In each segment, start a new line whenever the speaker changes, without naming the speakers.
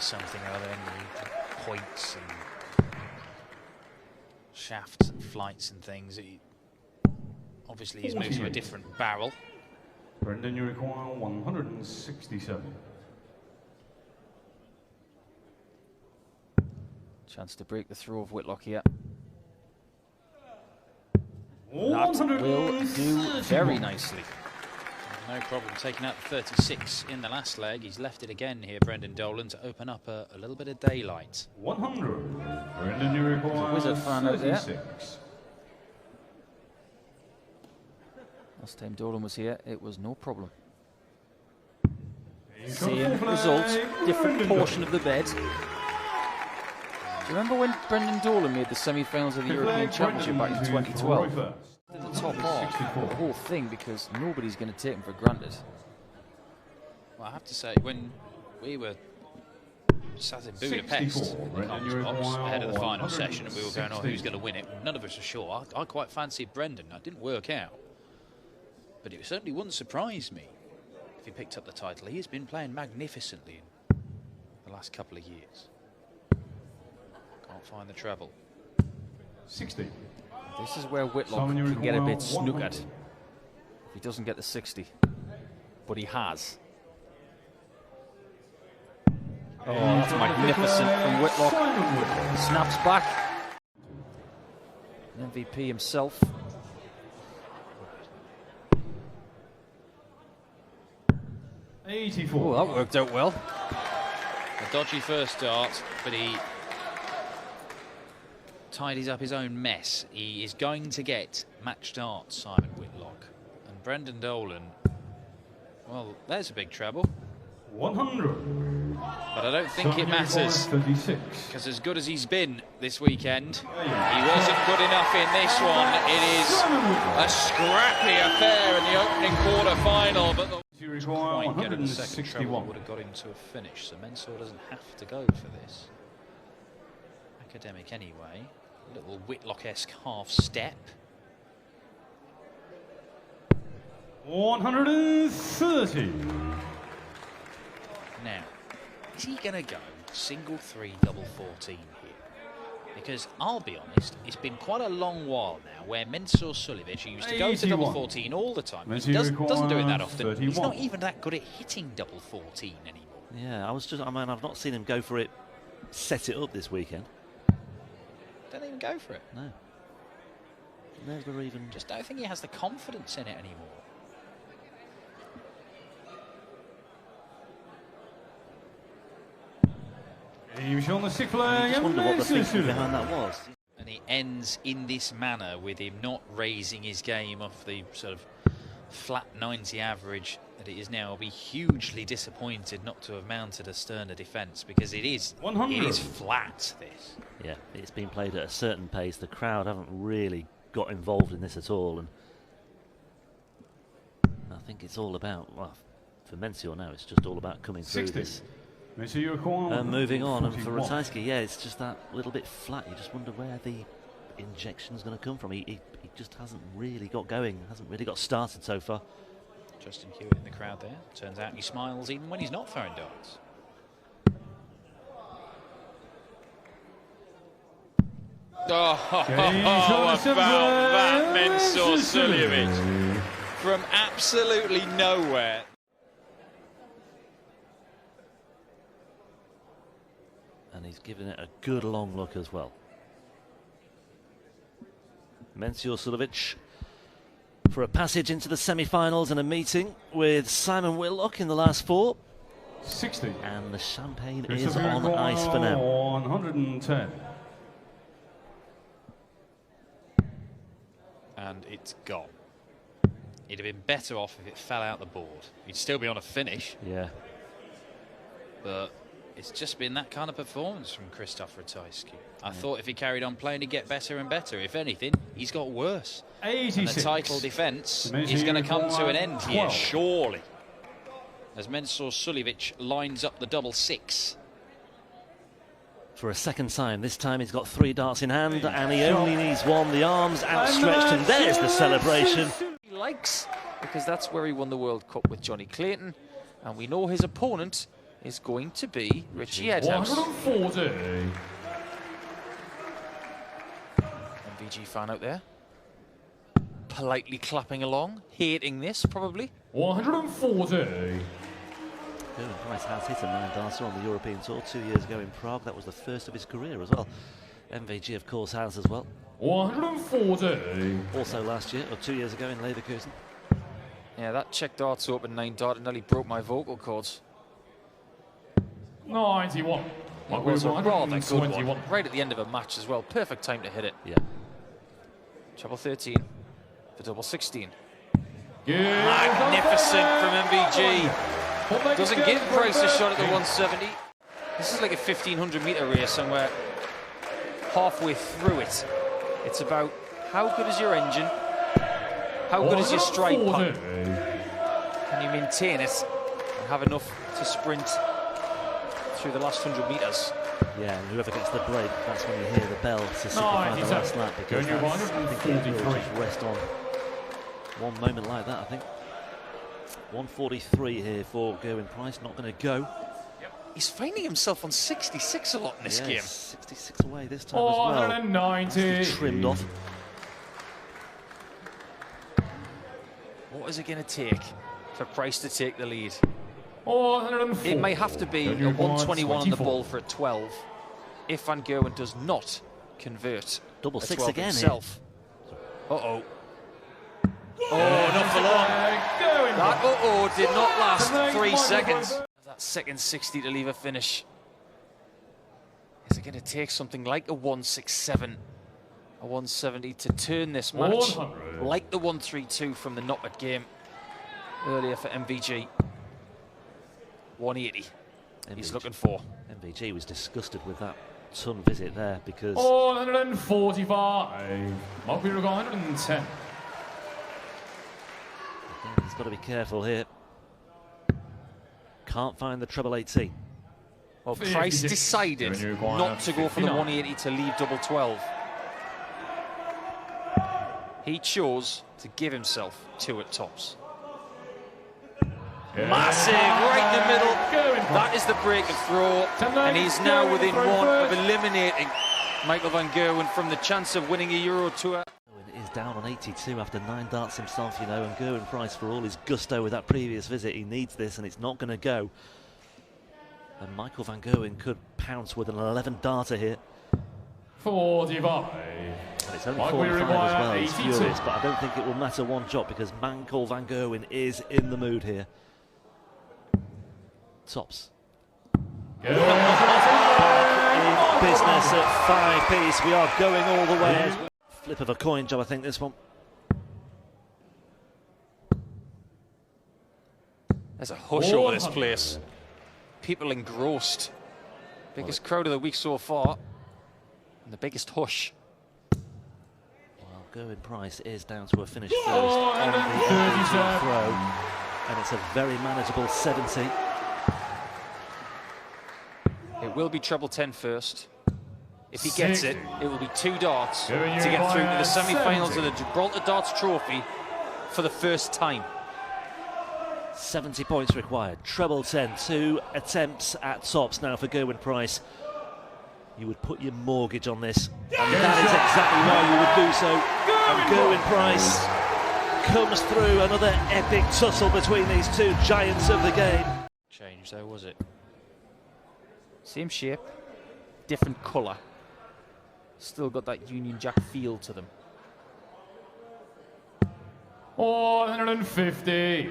something or other, any points and shaft flights and things. Obviously, he's moved to a different barrel.
Brendan, you require 167.
Chance to break the throw of Whitlock here. That will do very nicely.
No problem taking out the 36 in the last leg. He's left it again here, Brendan Dolan, to open up a little bit of daylight.
100. Brendan, you require
Wizard fan out there.
36.
Last time Dolan was here, it was no problem. Same result, different portion of the bed. Do you remember when Brendan Dolan made the semi-finals of the European Championship back in 2012? At the top off the whole thing because nobody's going to take him for granted.
Well, I have to say, when we were sat in Budapest in the comments box ahead of the final session and we were going, oh, who's going to win it? None of us are sure. I quite fancied Brendan. That didn't work out. But it certainly wouldn't surprise me if he picked up the title. He has been playing magnificently in the last couple of years. Can't find the treble.
60.
This is where Whitlock can get a bit snookered if he doesn't get the 60. But he has. Oh, that's magnificent from Whitlock. Snaps back. An MVP himself.
84.
Oh, that worked out well.
A dodgy first dart, but he tidies up his own mess. He is going to get match darts, Simon Whitlock. And Brendan Dolan, well, there's a big treble.
100.
But I don't think it matters, because as good as he's been this weekend, he wasn't good enough in this one. It is a scrappy affair in the opening quarter-final, but the point getting the second treble would have got him to a finish, so Mensur doesn't have to go for this. Academic anyway. A little Whitlock-esque half step.
130.
Now, is he going to go single 3, double 14 here? Because I'll be honest, it's been quite a long while now where Mensur Suljovic, who used to go to double 14 all the time, he doesn't do it that often. 31. He's not even that good at hitting double 14 anymore.
Yeah, I've not seen him go for it, set it up this weekend.
Don't even go for it.
No. Never even.
Just don't think he has the confidence in it anymore.
He's on the sixth leg.
I just wonder what the thinking behind that was.
And he ends in this manner with him not raising his game off the sort of flat 90 average that it is now. I'll be hugely disappointed not to have mounted a sterner defence, because it is
100.
It is flat, this.
Yeah, it's been played at a certain pace. The crowd haven't really got involved in this at all, and I think it's all about, well, for Mensur now, it's just all about coming through
60.
this.
Moving
on, and for Ratajski, yeah, it's just that little bit flat. You just wonder where the injection's going to come from. He just hasn't really got going, hasn't really got started so far.
Justin Hewitt in the crowd there. Turns out he smiles even when he's not throwing darts. Oh, about that, Mensur Suljovic. From absolutely nowhere.
And he's given it a good long look as well. Mensur Suljovic for a passage into the semi-finals and a meeting with Simon Whitlock in the last 4.
60.
And the champagne is on ice for now.
110.
And it's gone. He'd have been better off if it fell out the board. He'd still be on a finish.
Yeah.
But it's just been that kind of performance from Krzysztof Ratajski. I thought if he carried on playing, he'd get better and better. If anything, he's got worse.
86.
And the title defence is going to come to an end here, surely. As Mensur Suljovic lines up the double 6.
For a second time, this time he's got 3 darts in hand, and he only needs 1. The arms outstretched, and there's the celebration.
He likes, because that's where he won the World Cup with Johnny Clayton, and we know his opponent is going to be Richie Headhouse.
140.
MVG fan out there. Politely clapping along, hating this probably.
140.
Gerwyn Price has hit a 9-darter on the European Tour 2 years ago in Prague. That was the first of his career as well. MVG, of course, has as well.
140.
Also last year, or 2 years ago in Leverkusen.
Yeah, that Czech Darts Open 9-darter nearly broke my vocal cords.
91.
It was a rather good one, right at the end of a match as well. Perfect time to hit it.
Yeah.
Treble 13 for double 16.
Yeah.
Magnificent from MVG. Doesn't give Price a shot at the 170. This is like a 1500 metre race, and we're halfway through it. It's about how good is your engine, how good is your stride pump, can you maintain it and have enough to sprint through the last 100 metres.
Yeah, and whoever gets the break, that's when you hear the bell to signify the last lap, because that's, I think it will just rest on one moment like that, I think. 143 here for Gerwyn Price, not going to go.
He's finding himself on 66 a lot in this game.
66 away this time as well.
190.
Trimmed off.
What is it going to take for Price to take the lead?
104.
It may have to be a 121 on the ball for a 12 if Van Gerwen does not convert.
Double
a
6
12
again
himself. Uh-oh. Oh, not for long. That uh-oh did not last 3 seconds. That second 60 to leave a finish. Is it going to take something like a 167, a 170 to turn this match?
100.
Like the 132 from the knockout game earlier for MVG. 180. He's looking for.
MVG was disgusted with that ton visit there because
145. Might be 110.
Again, he's got to be careful here. Can't find the treble 18.
Well, Price decided not to go for the 180 to leave double 12. He chose to give himself 2 at tops.
Yeah.
Massive, right in the middle. That is the break of throw, and he's now within 1 of eliminating Michael Van Gerwen from the chance of winning a Euro Tour.
Is down on 82 after 9 darts himself, you know, and Gerwyn Price, for all his gusto with that previous visit, he needs this and it's not going to go. And Michael Van Gerwen could pounce with an 11-darter here.
45.
And it's only 45 as well, he's furious, but I don't think it will matter one jot because Michael Van Gerwen is in the mood here. Tops.
Yeah.
In business at 5-piece, we are going all the way. Flip of a coin job, I think, this one.
There's a hush over this place. People engrossed. Biggest crowd of the week so far. And the biggest hush.
Well, Gerwyn Price is down to a finish first on the MVG throw. And it's a very manageable 70.
It will be treble 10 first. If he gets it, it will be 2 darts to get through to the semi-finals of the Gibraltar Darts Trophy for the first time.
70 points required. Treble 10. 2 attempts at tops now for Gerwyn Price. You would put your mortgage on this, and that is exactly why you would do so. And Gerwyn Price comes through. Another epic tussle between these two giants of the game.
Change there, was it? Same shape, different colour. Still got that Union Jack feel to them.
150.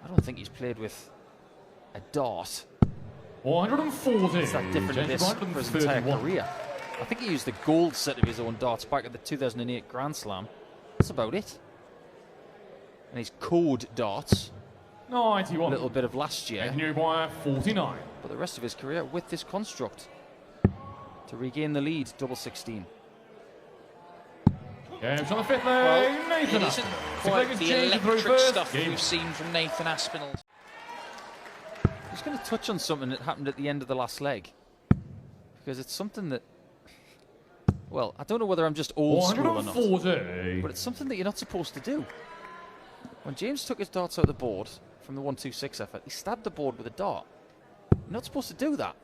I don't think he's played with a dart
140.
it's that different in this for his entire career. I think he used the gold set of his own darts back at the 2008 Grand Slam. That's about it. And his code darts,
91.
a little bit of last year.
And you require 49.
But the rest of his career with this construct to regain the lead, double 16.
Games on the 5th
Well,
lane, Nathan
it isn't
Aspinall.
quite
6
the
seconds change through
electric
first.
stuff we've seen from Nathan Aspinall.
I'm just going to touch on something that happened at the end of the last leg, because it's something that, well, I don't know whether I'm just old school or not,
140.
but it's something that you're not supposed to do. When James took his darts out of the board from the 1-2-6 effort, he stabbed the board with a dart. You're not supposed to do that.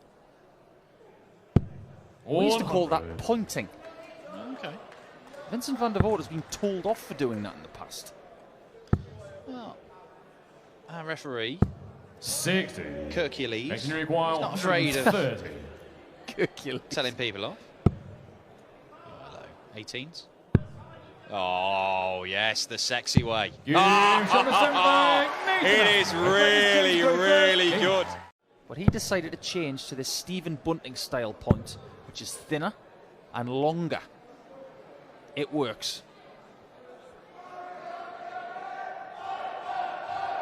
We used to call that pointing.
Okay.
Vincent van der Voort has been told off for doing that in the past.
Well, our referee,
60.
Hercules,
He's
he's not afraid of
30.
telling people off. Oh, hello. 18s. Oh, yes, the sexy way. It is really, really good.
But he decided to change to this Stephen Bunting style point, which is thinner and longer. It works.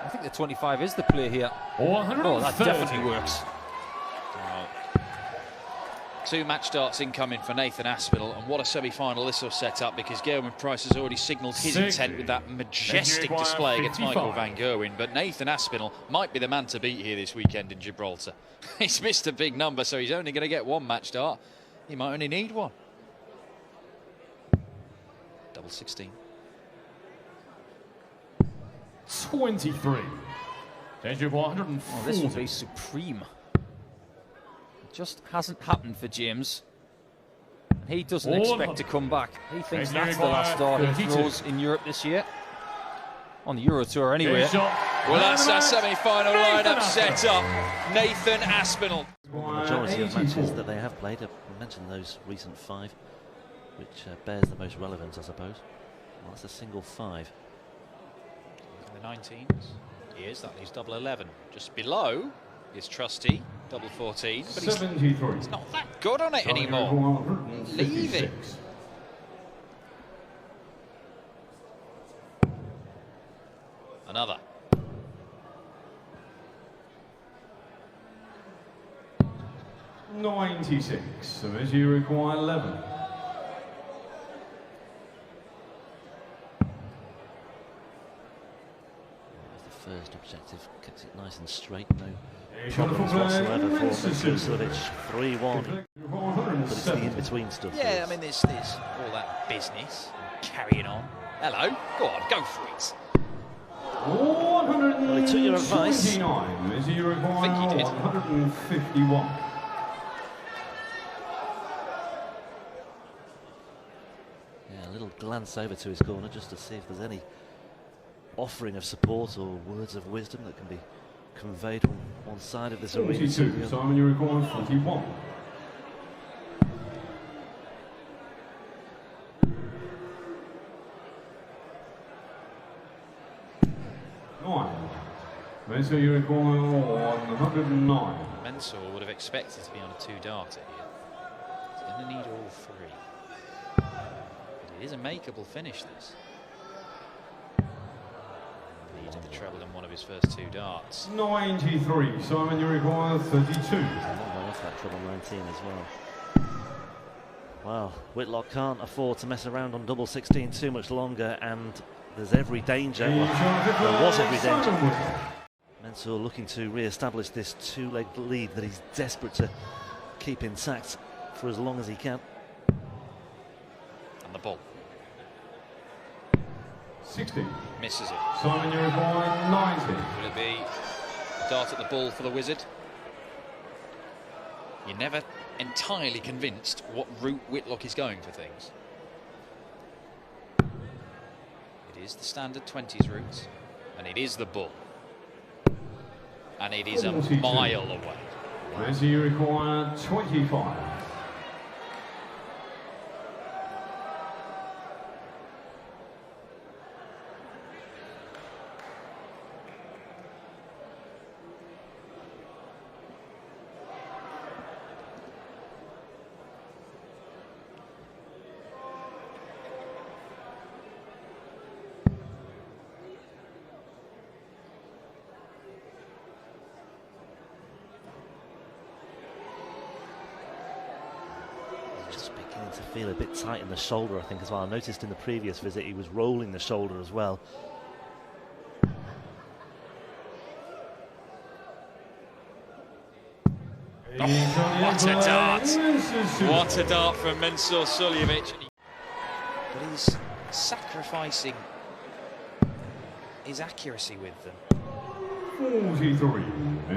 I think the 25 is the play here. Oh, that definitely works.
Two match darts incoming for Nathan Aspinall, and what a semi-final this will set up, because Gerwyn Price has already signalled his intent with that majestic display against Michael van Gerwen. But Nathan Aspinall might be the man to beat here this weekend in Gibraltar. He's missed a big number, so he's only going to get one match dart. He might only need one. Double 16.
23. Change 140.
Oh, this would be supreme. It just hasn't happened for James. He doesn't expect to come back. He thinks that's the last dart he throws in Europe this year. On the Euro Tour anyway.
Well, that's our semi-final lineup set up. Nathan Aspinall.
The majority of matches that they have played, I mentioned those recent 5, which bears the most relevance, I suppose. Well, that's a single 5.
The 19s. Here's that leaves double 11. Just below is trusty, double 14. But he's not that good on it anymore. Leave it. Another.
$96. So as you require 11.
First objective, keeps it nice and straight, no problems whatsoever for Mikusovic. 3-1, but it's the in-between stuff.
Yeah, I mean, there's all that business carrying on. Hello, go on, go for it.
Well, he took your advice.
I think
he did.
151.
Yeah, a little glance over to his corner just to see if there's any offering of support or words of wisdom that can be conveyed on one side of this arena.
42, Simon, you require 41. Mensah, you require 109.
Mensah would have expected to be on a 2-darter here. He's going to need all 3. But it is a makeable finish, this. Needed the treble in one of his first 2 darts.
93, Simon, you require 32.
He's a long way off that treble 19 as well. Well, Whitlock can't afford to mess around on double 16 too much longer, and there's every danger. Well, there was every danger. Mensah looking to re-establish this 2-leg lead that he's desperate to keep intact for as long as he can.
And the ball.
60.
Misses it.
Simon, you require 90.
Will it be a dart at the ball for the Wizard? You're never entirely convinced what route Whitlock is going for things. It is the standard 20s route, and it is the bull. And it is 42. A mile away.
Mensah, you require 25.
To feel a bit tight in the shoulder, I think, as well. I noticed in the previous visit he was rolling the shoulder as well.
Oh, what a dart! What a dart from Mensah Suljovic. But he's sacrificing his accuracy with them.
43.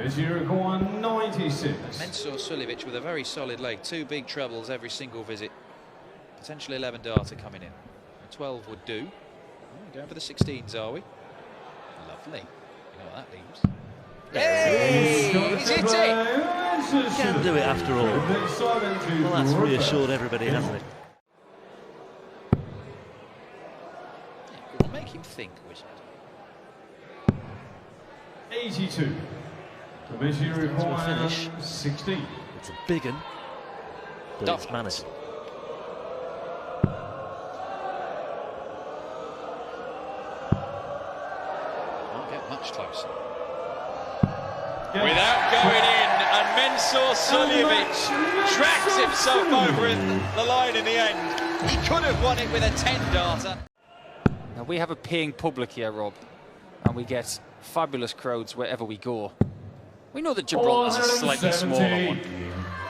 As you require 96.
Mensur Suljevic with a very solid leg. 2 big trebles every single visit. Potentially 11 darter coming in. A 12 would do. Oh, going for the 16s, are we? Lovely. You know what that leaves. Hey! He's hit it!
Can do it after all. Well, that's reassured everybody, hasn't it?
Yeah, go on, make him think, Wizard.
82. As you require
finish.
16.
It's a big one, but it's managed.
Won't get much closer. Without going in, and Mensur Suljevic tracks himself over the line in the end. He could have won it with a 10 darter.
Now we have a paying public here, Rob, and we get fabulous crowds wherever we go. We know that Gibraltar is a slightly smaller one,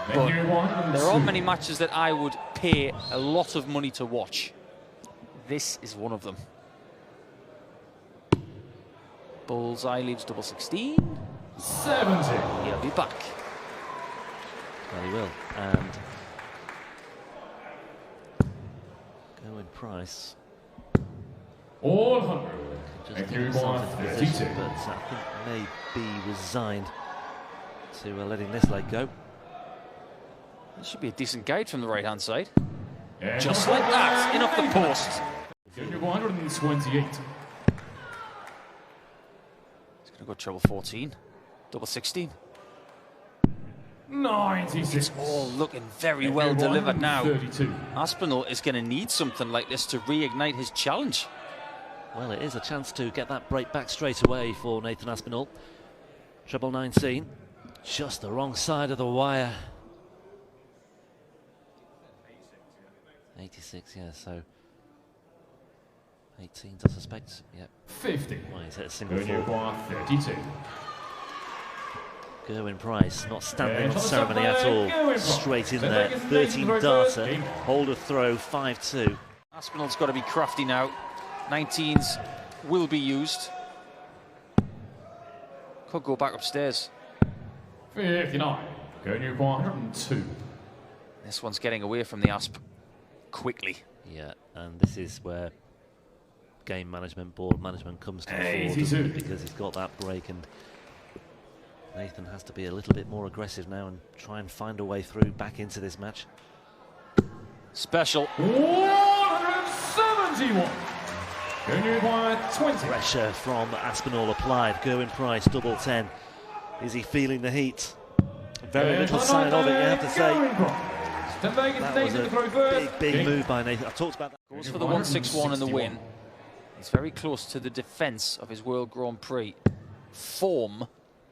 but there aren't many matches that I would pay a lot of money to watch. This is one of them. Bullseye leaves double 16.
70.
He'll be back.
Well, he will. And Owen Price
All 100.
just
And
get
you
himself
require
into position,
32.
but I think may be resigned to letting this leg go.
This should be a decent guide from the right-hand side.
And
Just like that, in off the post.
128.
He's going to go treble 14, double 16.
96.
It's all looking very well delivered now.
32.
Aspinall is going to need something like this to reignite his challenge.
Well, it is a chance to get that break back straight away for Nathan Aspinall. Treble 19, just the wrong side of the wire. 86, yeah, so 18, I suspect. Yep.
50.
Well, he's at a single
And you
four.
require 32.
Gerwin Price not standing
Yeah,
on ceremony at all. Straight in there. 13 darter. Hold of throw, 5-2.
Aspinall's got to be crafty now. 19s will be used. Could go back upstairs.
59. And you require 102.
This one's getting away from the Asp quickly.
Yeah, and this is where game management, board management comes to the fore,
82.
because he's got that break, and Nathan has to be a little bit more aggressive now and try and find a way through back into this match.
Special.
171. And you require 20.
Pressure from Aspinall applied. Gerwin Price, double 10. Is he feeling the heat? Very little sign of it, you have to say. That was a big move by Nathan. I talked about that.
Goes for the 161 and the win. He's very close to the defence of his World Grand Prix. Form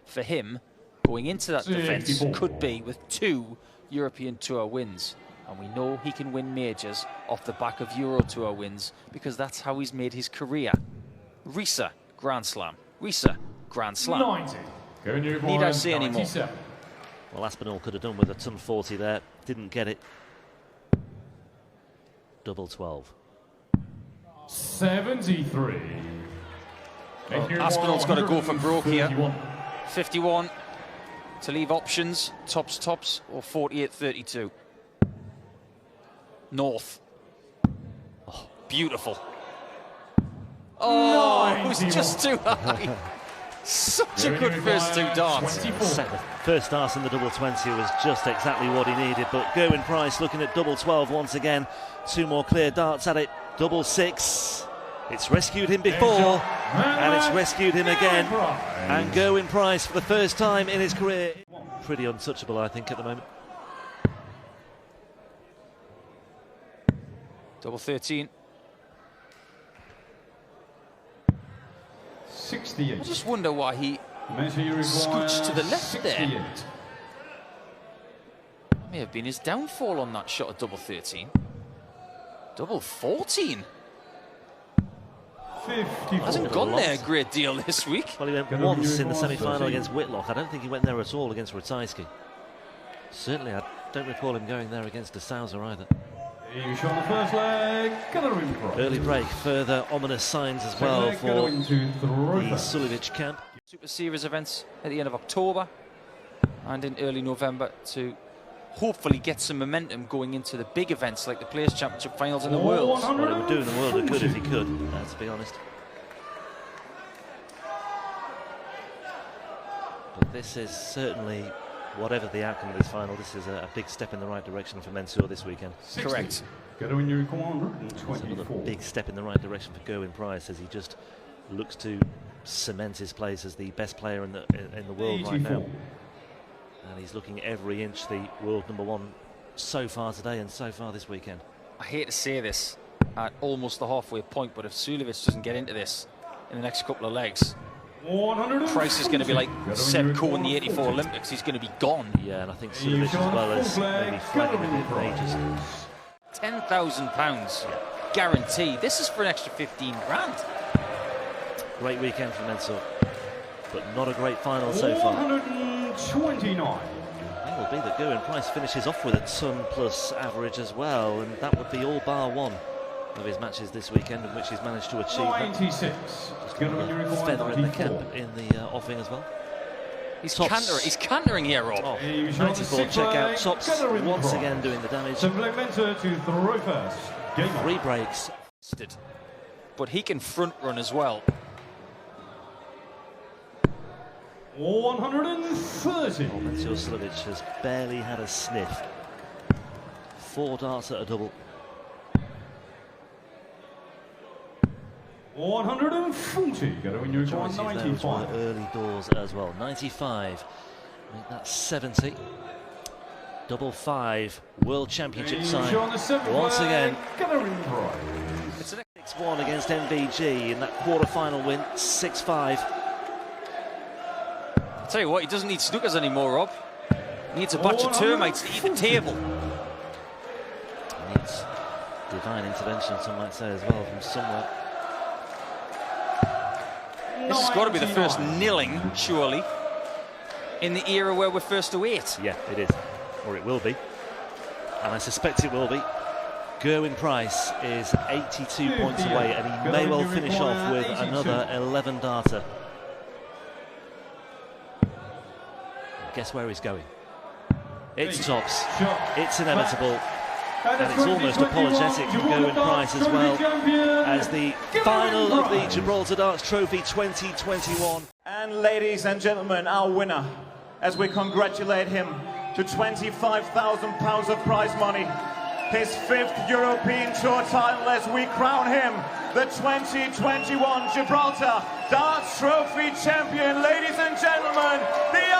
for him going into that defence could be with 2 European Tour wins. And we know he can win majors off the back of Euro Tour wins because that's how he's made his career. Risa, Grand Slam. Risa, Grand Slam.
90.
Need I say any more?
Well, Aspinall could have done with a ton 40 there. Didn't get it. Double 12.
73.
Aspinall's got to go for broke here. 51 to leave options, tops, or 48-32. North. Oh, beautiful. Oh, it was just too high. Such a good first 2 darts.
The first dart in the double 20 was just exactly what he needed, but Gerwin Price looking at double 12 once again. 2 more clear darts at it. Double 6. It's rescued him before, and it's rescued him again. And Gerwin Price, for the first time in his career, pretty untouchable, I think, at the moment.
Double 13.
68.
I just wonder why he scooched to the left there. May have been his downfall on that shot at double 13. Double 14.
54.
Hasn't gone there a great deal this week.
Well, he went once in the semi-final against Whitlock. I don't think he went there at all against Ratajski. Certainly, I don't recall him going there against de Souza either.
You shot the first leg, Gathering Price.
Early break, further ominous signs as well for the Suljevic camp.
Super Series events at the end of October and in early November to hopefully get some momentum going into the big events like the Players' Championship finals in the Worlds.
Well, it would do in the world of good if he could, to be honest. But this is certainly, whatever the outcome of this final, this is a big step in the right direction for Mansour this weekend.
60.
Correct.
Go to your
It's another big step in the right direction for Gerwyn Price as he just looks to cement his place as the best player in the world
84.
right now. And he's looking every inch the world #1 so far today and so far this weekend.
I hate to say this at almost the halfway point, but if Suljevic doesn't get into this in the next couple of legs, Price is going to be like Seb Coe in the '84 Olympics. He's going to be gone.
Yeah, and I think Suljevic as well as maybe flagging a bit for ages.
£10,000 guaranteed. This is for an extra 15 grand.
Great weekend for Mansour, but not a great final so far.
129.
It will be that Gerwyn Price finishes off with a ton plus average as well, and that would be all bar one of his matches this weekend, in which he's managed to achieve that.
96.
Just got a feather in the cap in the offing as well.
He's cantering here, Rob.
Oh, 94 checkout. Tops once again doing the damage.
Supplementer to throw first. Game on.
3 breaks.
But he can front run as well.
130.
Mansour Suljevic has barely had a sniff. 4 darts at a double.
140. Go to win your
Those were
95.
early doors as well. 95. Make that 70. Double 5. World Championship sign. Once again. It's an 6-1 against MVG in that quarter-final win. 6-5.
I'll tell you what, he doesn't need snookers anymore, Rob. He needs a batch of termites to eat the table.
He needs divine intervention, some might say, as well, from somewhere.
This has got to be the first nilling, surely, in the era where we're first to 8.
Yeah, it is. Or it will be. And I suspect it will be. Gerwyn Price is 82 points away, and he may well finish off with another 11-darter. Guess where he's going? It's tops. It's inevitable. And it's almost apologetic for Gerwyn Price as well, as the final of the Gibraltar Darts Trophy 2021.
And ladies and gentlemen, our winner, as we congratulate him to £25,000 of prize money, his 5th European Tour title, as we crown him the 2021 Gibraltar Darts Trophy champion. Ladies and gentlemen, the